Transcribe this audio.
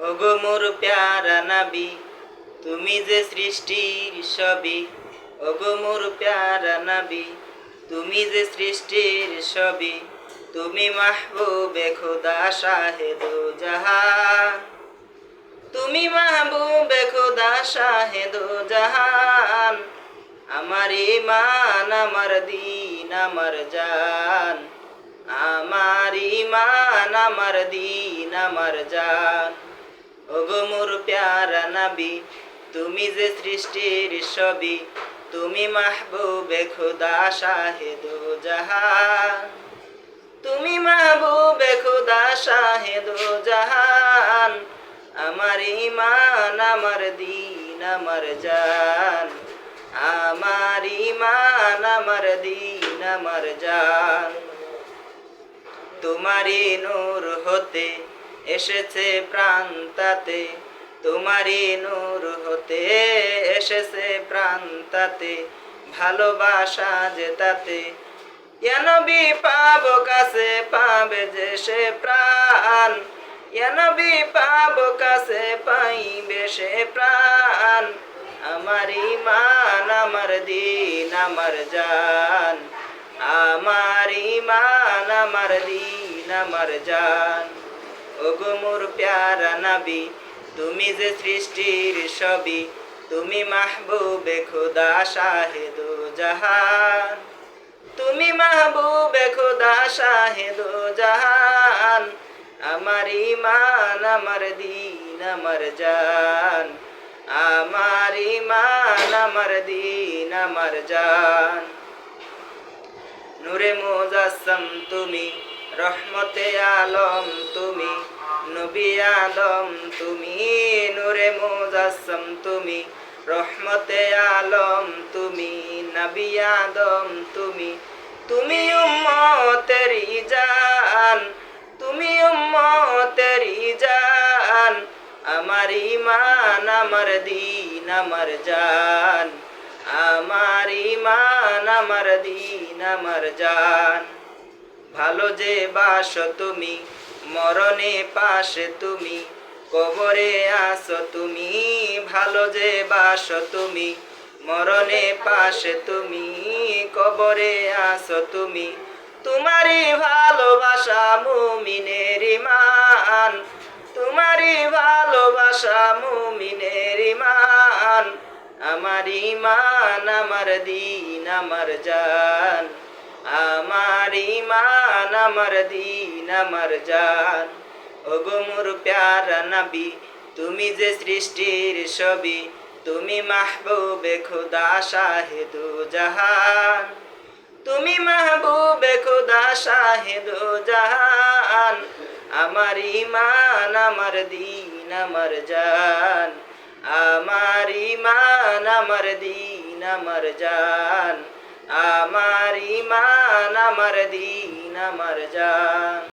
ওগো মোর প্যারা নাবি, তুমি যে সৃষ্টির সবই। ওগো মোর প্যারা নাবি, তুমি যে সৃষ্টির সবই। তুমি মাহবুবে খোদা শাহেদো জাহান, তুমি মাহবুবে খোদা শাহেদো জাহান। আমার ইমান, আমার দিন, আমার জান। আমার ইমান, আমার দিন, আমার জান। ওগো মোর প্যারা নাবি, তুমি যে সৃষ্টির সবই। তুমি মাহবুবে খোদা শাহেদো জাহান, তুমি মাহবুবে খোদা শাহেদো জাহান। আমার ইমান, আমার দিন, আমার জান। আমার ইমান, আমার দিন, আমার জান। তোমারি নূর হতে এসেছে প্রান্তাতে, তোমারি নূর হতে এসেছে প্রান্তাতে। ভালোবাসা যে তাতে, নবী পাবো কাছে, পাবে যে সে প্রাণ। নবী পাবো কাছে, পাইবে সে প্রাণ। আমার ইমান, আমার দিন, আমার জান। আমার ইমান, আমার দিন, আমার জান। ওগো মোর প্যারা নাবি, তুমি যে সৃষ্টির সবই। তুমি মাহবুবে খোদা শাহেদো জাহান, তুমি মাহবুবে খোদা শাহেদো জাহান। আমার ইমান, আমার দিন, আমার জান। আমার ইমান, আমার দিন, আমার জান। নূরে মুজাসসাম তুমি, রহমতে আলম তুমি। নবী আদম তুমি, নূরে মুজাসসাম তুমি। রহমতে আলম তুমি, নবী আদম তুমি। তুমি উম্মতেরি জান, তুমি উম্মতেরি জান। আমার ইমান, আমার দিন, আমার জান। আমার ইমান, আমার দিন, আমার জান। ভালো যে বাসো তুমি, মরণে পাশে তুমি। কবরে আসো তুমি, ভালো যে বাসো তুমি। মরণে পাশে তুমি, কবরে আসো তুমি। তোমারই ভালোবাসা মুমিনের ইমান, তোমারই ভালোবাসা মুমিনের ইমান। আমার ইমান, আমার দিন, আমার জান। আমার ইমান, আমার দিন, আমার জান। ওগো মোর প্যারা নাবি, তুমি যে সৃষ্টির সবই। তুমি মাহবুবে খোদা শাহেদো জাহান, তুমি মাহবুবে খোদা শাহেদো জাহান। আমার ইমান, আমার দিন, আমার জান। আমার ইমান, আমার দিন, আমার জান। আমার ইমান, আমার দিন, আমার জান।